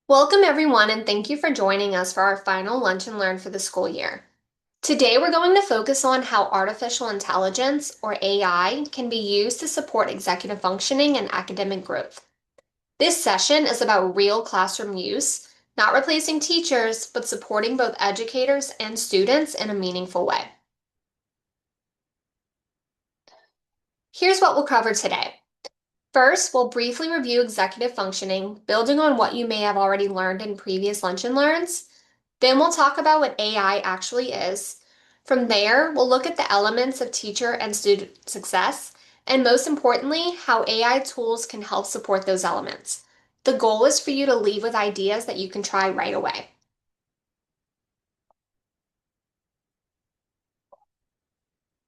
Welcome everyone and thank you for joining us for our final Lunch and Learn for the school year. Today we're going to focus on how artificial intelligence, or AI, can be used to support executive functioning and academic growth. This session is about real classroom use, not replacing teachers, but supporting both educators and students in a meaningful way. Here's what we'll cover today. First, we'll briefly review executive functioning, building on what you may have already learned in previous Lunch and Learns. Then we'll talk about what AI actually is. From there, we'll look at the elements of teacher and student success, and most importantly, how AI tools can help support those elements. The goal is for you to leave with ideas that you can try right away.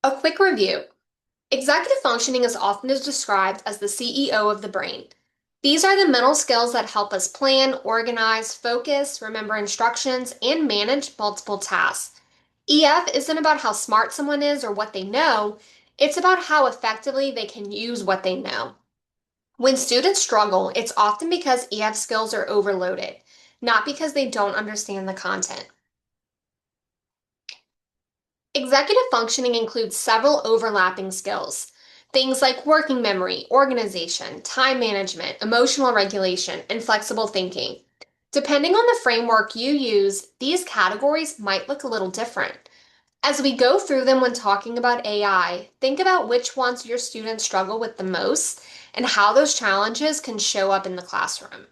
A quick review. Executive functioning is often described as the CEO of the brain. These are the mental skills that help us plan, organize, focus, remember instructions, and manage multiple tasks. EF isn't about how smart someone is or what they know, it's about how effectively they can use what they know. When students struggle, it's often because EF skills are overloaded, not because they don't understand the content. Executive functioning includes several overlapping skills. Things like working memory, organization, time management, emotional regulation, and flexible thinking. Depending on the framework you use, these categories might look a little different. As we go through them when talking about AI, think about which ones your students struggle with the most and how those challenges can show up in the classroom.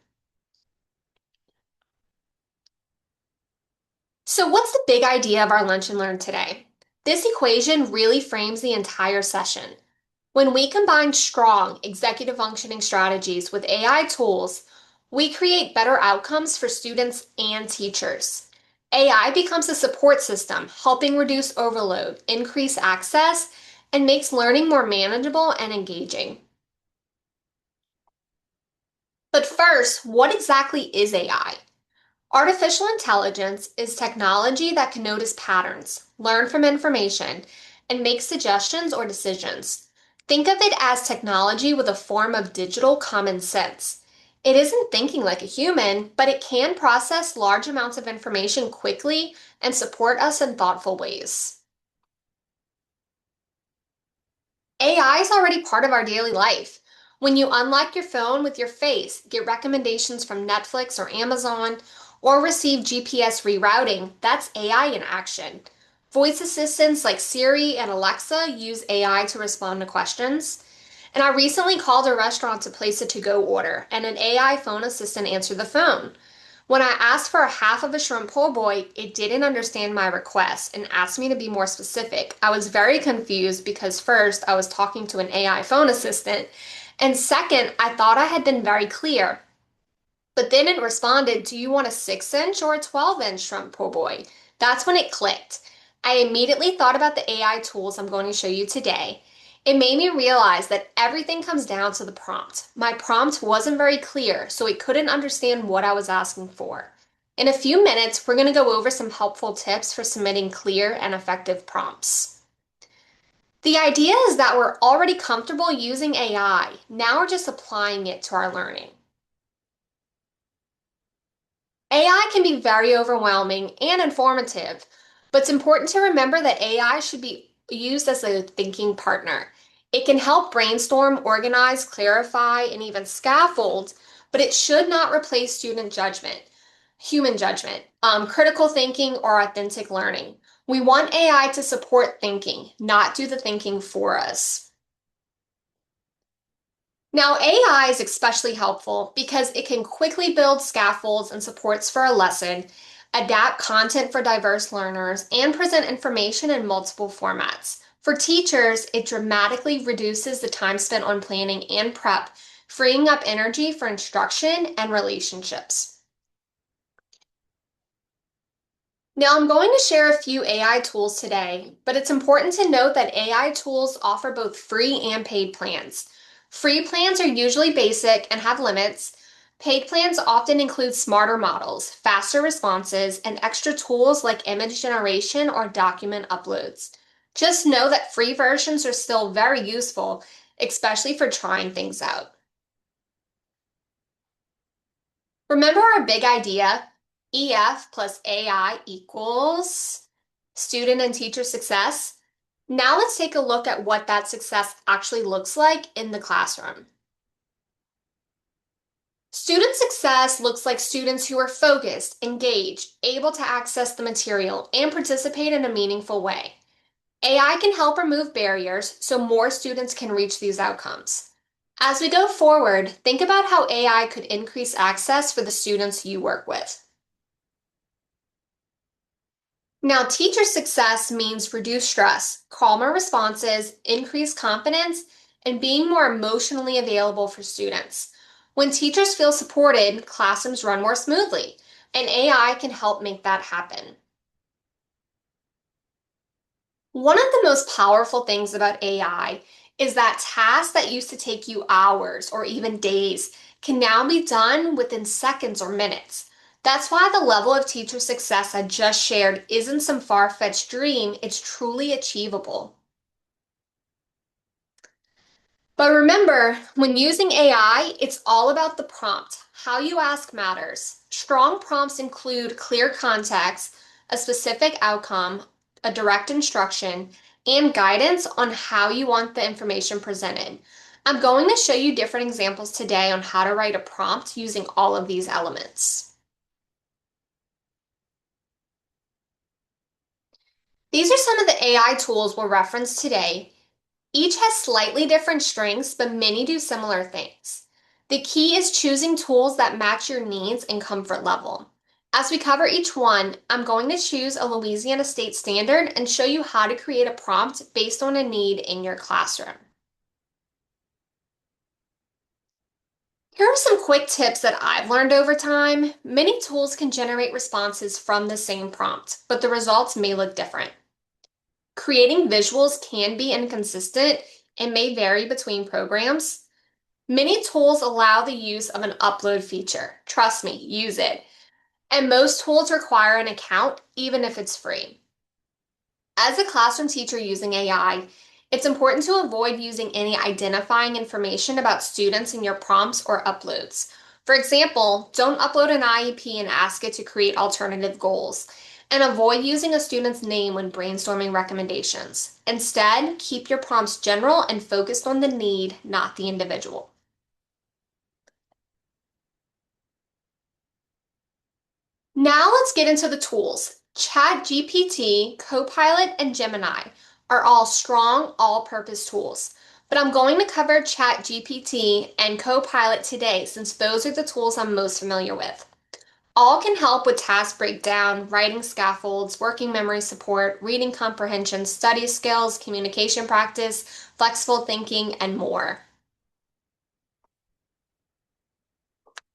So, what's the big idea of our Lunch and Learn today? This equation really frames the entire session. When we combine strong executive functioning strategies with AI tools, we create better outcomes for students and teachers. AI becomes a support system, helping reduce overload, increase access, and makes learning more manageable and engaging. But first, what exactly is AI? Artificial intelligence is technology that can notice patterns, learn from information, and make suggestions or decisions. Think of it as technology with a form of digital common sense. It isn't thinking like a human, but it can process large amounts of information quickly and support us in thoughtful ways. AI is already part of our daily life. When you unlock your phone with your face, get recommendations from Netflix or Amazon, or receive GPS rerouting, that's AI in action. Voice assistants like Siri and Alexa use AI to respond to questions. And I recently called a restaurant to place a to-go order, and an AI phone assistant answered the phone. When I asked for a half of a shrimp po' boy, it didn't understand my request and asked me to be more specific. I was very confused because first, I was talking to an AI phone assistant, and second, I thought I had been very clear. But then it responded, "Do you want a 6-inch or a 12-inch shrimp po' boy?" That's when it clicked. I immediately thought about the AI tools I'm going to show you today. It made me realize that everything comes down to the prompt. My prompt wasn't very clear, so it couldn't understand what I was asking for. In a few minutes, we're going to go over some helpful tips for submitting clear and effective prompts. The idea is that we're already comfortable using AI. Now we're just applying it to our learning. AI can be very overwhelming and informative, but it's important to remember that AI should be used as a thinking partner. It can help brainstorm, organize, clarify, and even scaffold, but it should not replace student judgment, human judgment, critical thinking, or authentic learning. We want AI to support thinking, not do the thinking for us. Now, AI is especially helpful because it can quickly build scaffolds and supports for a lesson, adapt content for diverse learners, and present information in multiple formats. For teachers, it dramatically reduces the time spent on planning and prep, freeing up energy for instruction and relationships. Now, I'm going to share a few AI tools today, but it's important to note that AI tools offer both free and paid plans. Free plans are usually basic and have limits. Paid plans often include smarter models, faster responses, and extra tools like image generation or document uploads. Just know that free versions are still very useful, especially for trying things out. Remember our big idea? EF plus AI equals student and teacher success. Now let's take a look at what that success actually looks like in the classroom. Student success looks like students who are focused, engaged, able to access the material, and participate in a meaningful way. AI can help remove barriers so more students can reach these outcomes. As we go forward, think about how AI could increase access for the students you work with. Now, teacher success means reduced stress, calmer responses, increased confidence, and being more emotionally available for students. When teachers feel supported, classrooms run more smoothly, and AI can help make that happen. One of the most powerful things about AI is that tasks that used to take you hours or even days can now be done within seconds or minutes. That's why the level of teacher success I just shared isn't some far-fetched dream, it's truly achievable. But remember, when using AI, it's all about the prompt. How you ask matters. Strong prompts include clear context, a specific outcome, a direct instruction, and guidance on how you want the information presented. I'm going to show you different examples today on how to write a prompt using all of these elements. These are some of the AI tools we'll reference today. Each has slightly different strengths, but many do similar things. The key is choosing tools that match your needs and comfort level. As we cover each one, I'm going to choose a Louisiana State Standard and show you how to create a prompt based on a need in your classroom. Here are some quick tips that I've learned over time. Many tools can generate responses from the same prompt, but the results may look different. Creating visuals can be inconsistent and may vary between programs. Many tools allow the use of an upload feature. Trust me, use it. And most tools require an account, even if it's free. As a classroom teacher using AI, it's important to avoid using any identifying information about students in your prompts or uploads. For example, don't upload an IEP and ask it to create alternative goals. And avoid using a student's name when brainstorming recommendations. Instead, keep your prompts general and focused on the need, not the individual. Now let's get into the tools. ChatGPT, Copilot, and Gemini are all strong, all-purpose tools. But I'm going to cover ChatGPT and Copilot today since those are the tools I'm most familiar with. All can help with task breakdown, writing scaffolds, working memory support, reading comprehension, study skills, communication practice, flexible thinking, and more.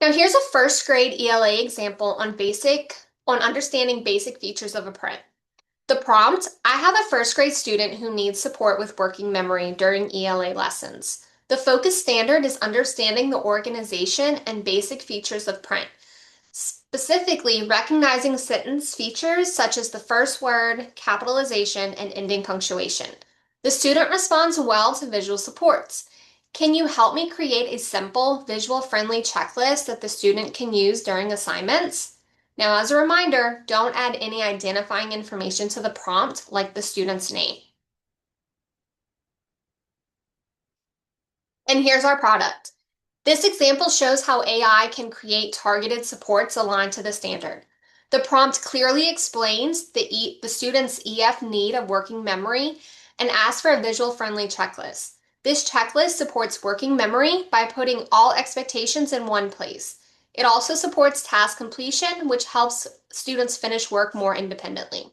Now here's a first grade ELA example on understanding basic features of a print. The prompt, I have a first grade student who needs support with working memory during ELA lessons. The focus standard is understanding the organization and basic features of print, specifically recognizing sentence features such as the first word, capitalization, and ending punctuation. The student responds well to visual supports. Can you help me create a simple, visual-friendly checklist that the student can use during assignments? Now, as a reminder, don't add any identifying information to the prompt, like the student's name. And here's our product. This example shows how AI can create targeted supports aligned to the standard. The prompt clearly explains the student's EF need of working memory and asks for a visual-friendly checklist. This checklist supports working memory by putting all expectations in one place. It also supports task completion, which helps students finish work more independently.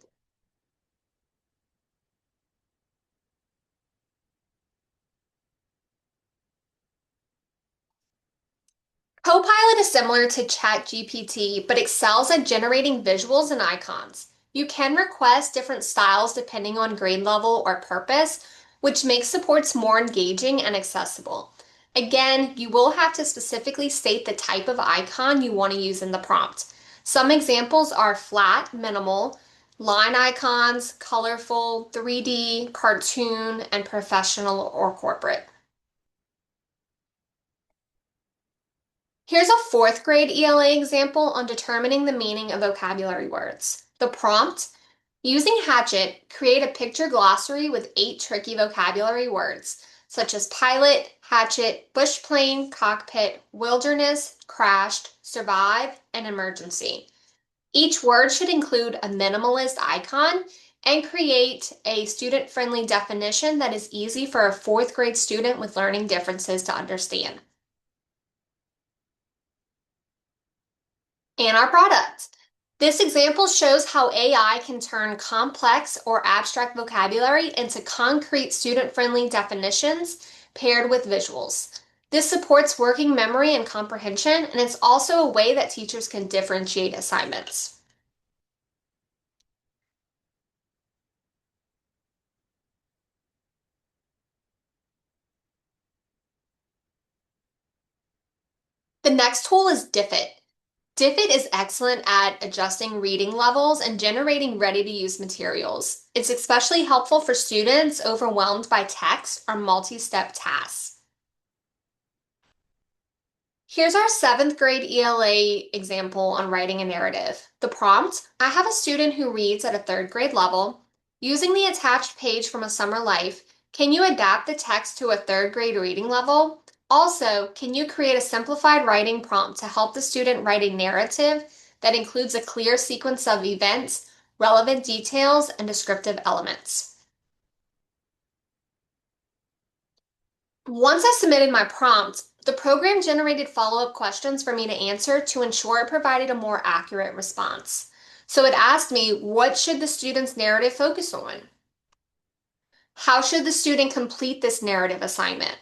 Copilot is similar to ChatGPT, but excels at generating visuals and icons. You can request different styles depending on grade level or purpose, which makes supports more engaging and accessible. Again, you will have to specifically state the type of icon you want to use in the prompt. Some examples are flat, minimal, line icons, colorful, 3D, cartoon, and professional or corporate. Here's a fourth grade ELA example on determining the meaning of vocabulary words. The prompt: using Hatchet, create a picture glossary with 8 tricky vocabulary words, such as pilot, hatchet, bush plane, cockpit, wilderness, crashed, survive, and emergency. Each word should include a minimalist icon and create a student-friendly definition that is easy for a fourth grade student with learning differences to understand. And our product. This example shows how AI can turn complex or abstract vocabulary into concrete student-friendly definitions paired with visuals. This supports working memory and comprehension, and it's also a way that teachers can differentiate assignments. The next tool is Diffit. Diffit is excellent at adjusting reading levels and generating ready-to-use materials. It's especially helpful for students overwhelmed by text or multi-step tasks. Here's our seventh grade ELA example on writing a narrative. The prompt: I have a student who reads at a third grade level. Using the attached page from A Summer Life, can you adapt the text to a third grade reading level? Also, can you create a simplified writing prompt to help the student write a narrative that includes a clear sequence of events, relevant details, and descriptive elements? Once I submitted my prompt, the program generated follow-up questions for me to answer to ensure it provided a more accurate response. So it asked me, what should the student's narrative focus on? How should the student complete this narrative assignment?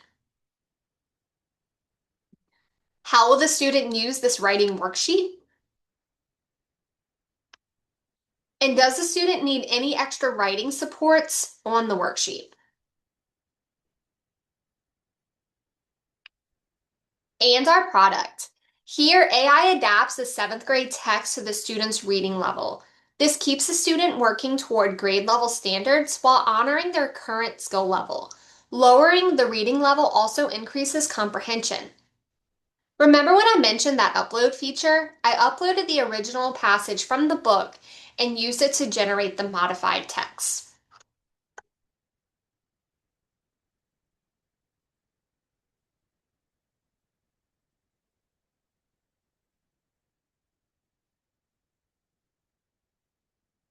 How will the student use this writing worksheet? And does the student need any extra writing supports on the worksheet? And our product. Here, AI adapts the seventh grade text to the student's reading level. This keeps the student working toward grade level standards while honoring their current skill level. Lowering the reading level also increases comprehension. Remember when I mentioned that upload feature? I uploaded the original passage from the book and used it to generate the modified text.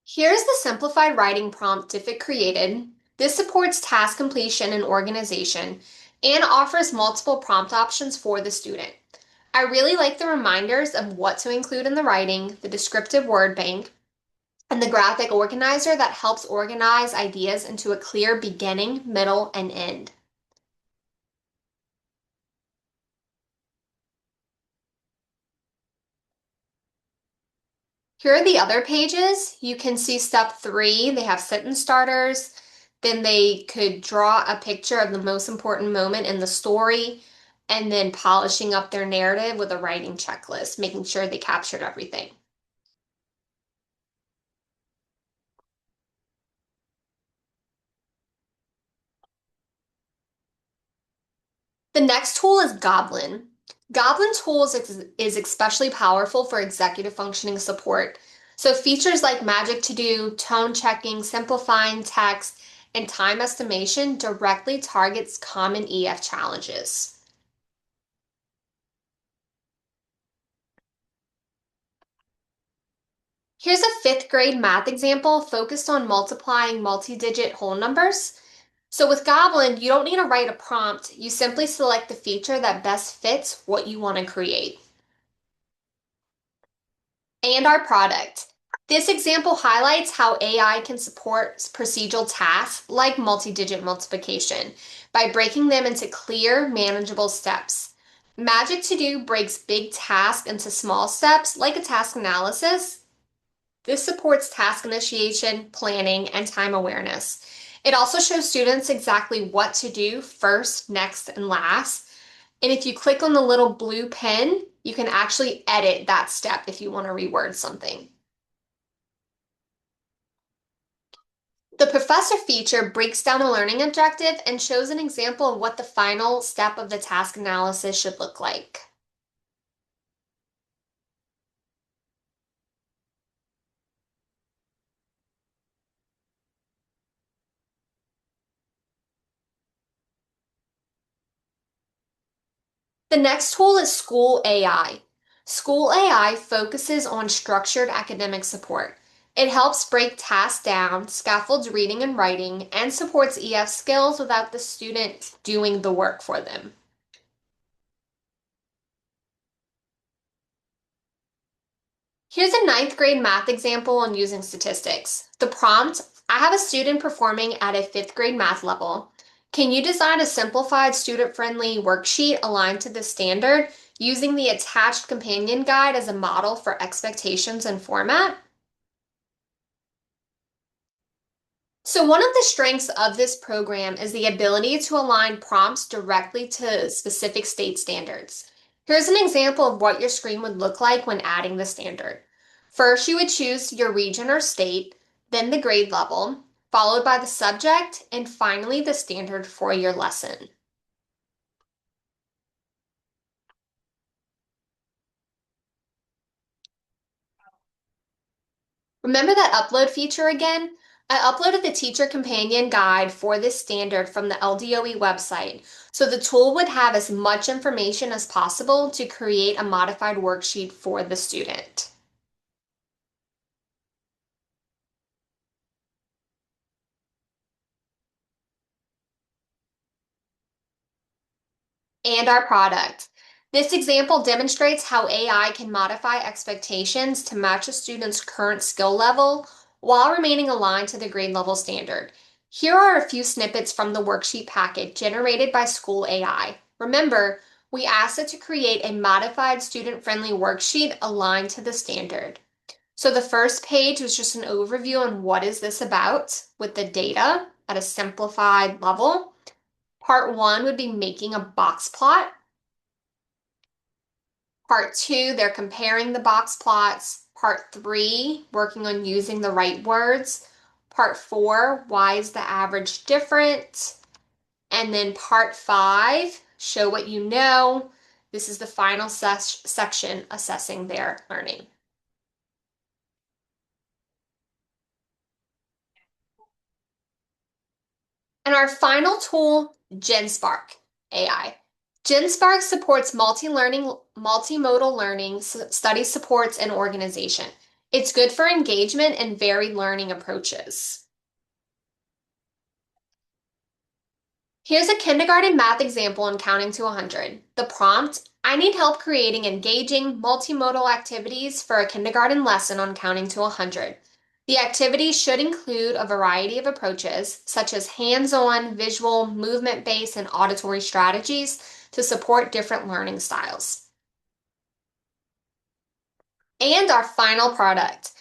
Here's the simplified writing prompt Diffit created. This supports task completion and organization and offers multiple prompt options for the student. I really like the reminders of what to include in the writing, the descriptive word bank, and the graphic organizer that helps organize ideas into a clear beginning, middle, and end. Here are the other pages. You can see step 3. They have sentence starters. Then they could draw a picture of the most important moment in the story, and then polishing up their narrative with a writing checklist, making sure they captured everything. The next tool is Goblin. Goblin Tools is especially powerful for executive functioning support. So features like Magic To Do, tone checking, simplifying text, and time estimation directly targets common EF challenges. Here's a fifth grade math example focused on multiplying multi-digit whole numbers. So with Goblin, you don't need to write a prompt. You simply select the feature that best fits what you want to create. And our product. This example highlights how AI can support procedural tasks like multi-digit multiplication by breaking them into clear, manageable steps. Magic To Do breaks big tasks into small steps like a task analysis. This supports task initiation, planning, and time awareness. It also shows students exactly what to do first, next, and last. And if you click on the little blue pen, you can actually edit that step if you want to reword something. The professor feature breaks down a learning objective and shows an example of what the final step of the task analysis should look like. The next tool is School AI. School AI focuses on structured academic support. It helps break tasks down, scaffolds reading and writing, and supports EF skills without the student doing the work for them. Here's a ninth grade math example on using statistics. The prompt, I have a student performing at a fifth grade math level. Can you design a simplified student-friendly worksheet aligned to the standard using the attached companion guide as a model for expectations and format? So one of the strengths of this program is the ability to align prompts directly to specific state standards. Here's an example of what your screen would look like when adding the standard. First, you would choose your region or state, then the grade level, followed by the subject, and finally the standard for your lesson. Remember that upload feature again? I uploaded the teacher companion guide for this standard from the LDOE website, so the tool would have as much information as possible to create a modified worksheet for the student. And our product. This example demonstrates how AI can modify expectations to match a student's current skill level while remaining aligned to the grade level standard. Here are a few snippets from the worksheet packet generated by School AI. Remember, we asked it to create a modified student-friendly worksheet aligned to the standard. So the first page was just an overview on what is this about with the data at a simplified level. Part one would be making a box plot. Part two, they're comparing the box plots. Part three, working on using the right words. Part four, why is the average different? And then part five, show what you know. This is the final section, assessing their learning. And our final tool, GenSpark AI. GenSpark supports multi-learning, multimodal learning, study supports, and organization. It's good for engagement and varied learning approaches. Here's a kindergarten math example on counting to 100. The prompt, I need help creating engaging multimodal activities for a kindergarten lesson on counting to 100. The activity should include a variety of approaches, such as hands-on, visual, movement-based, and auditory strategies to support different learning styles. And our final product.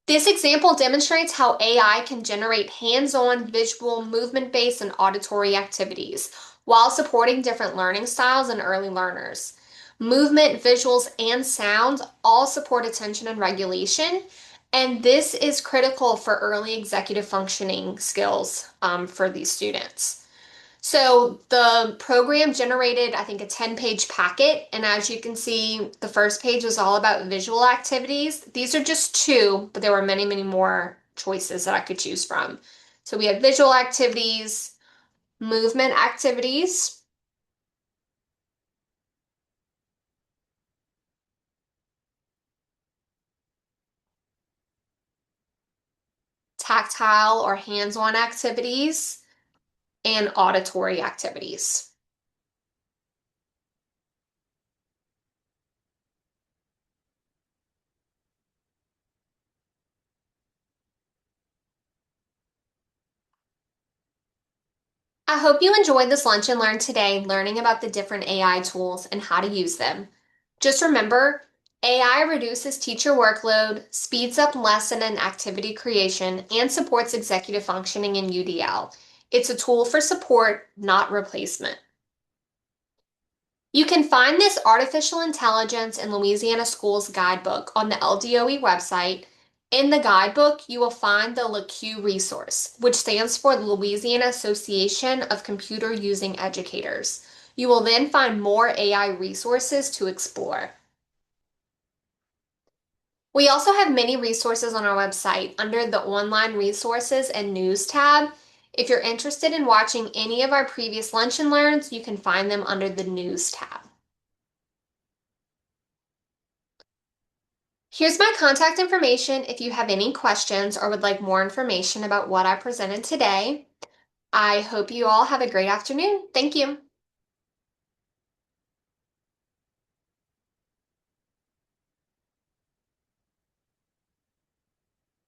This example demonstrates how AI can generate hands-on, visual, movement-based, and auditory activities while supporting different learning styles in early learners. Movement, visuals, and sound all support attention and regulation, and this is critical for early executive functioning skills for these students. So the program generated, I think, a 10-page packet. And as you can see, the first page was all about visual activities. These are just two, but there were many, many more choices that I could choose from. So we had visual activities, movement activities, tactile or hands-on activities, and auditory activities. I hope you enjoyed this lunch and learn today, learning about the different AI tools and how to use them. Just remember, AI reduces teacher workload, speeds up lesson and activity creation, and supports executive functioning in UDL. It's a tool for support, not replacement. You can find this Artificial Intelligence in Louisiana Schools guidebook on the LDOE website. In the guidebook, you will find the LACU resource, which stands for the Louisiana Association of Computer Using Educators. You will then find more AI resources to explore. We also have many resources on our website under the Online Resources and News tab. If you're interested in watching any of our previous Lunch and Learns, you can find them under the News tab. Here's my contact information if you have any questions or would like more information about what I presented today. I hope you all have a great afternoon. Thank you.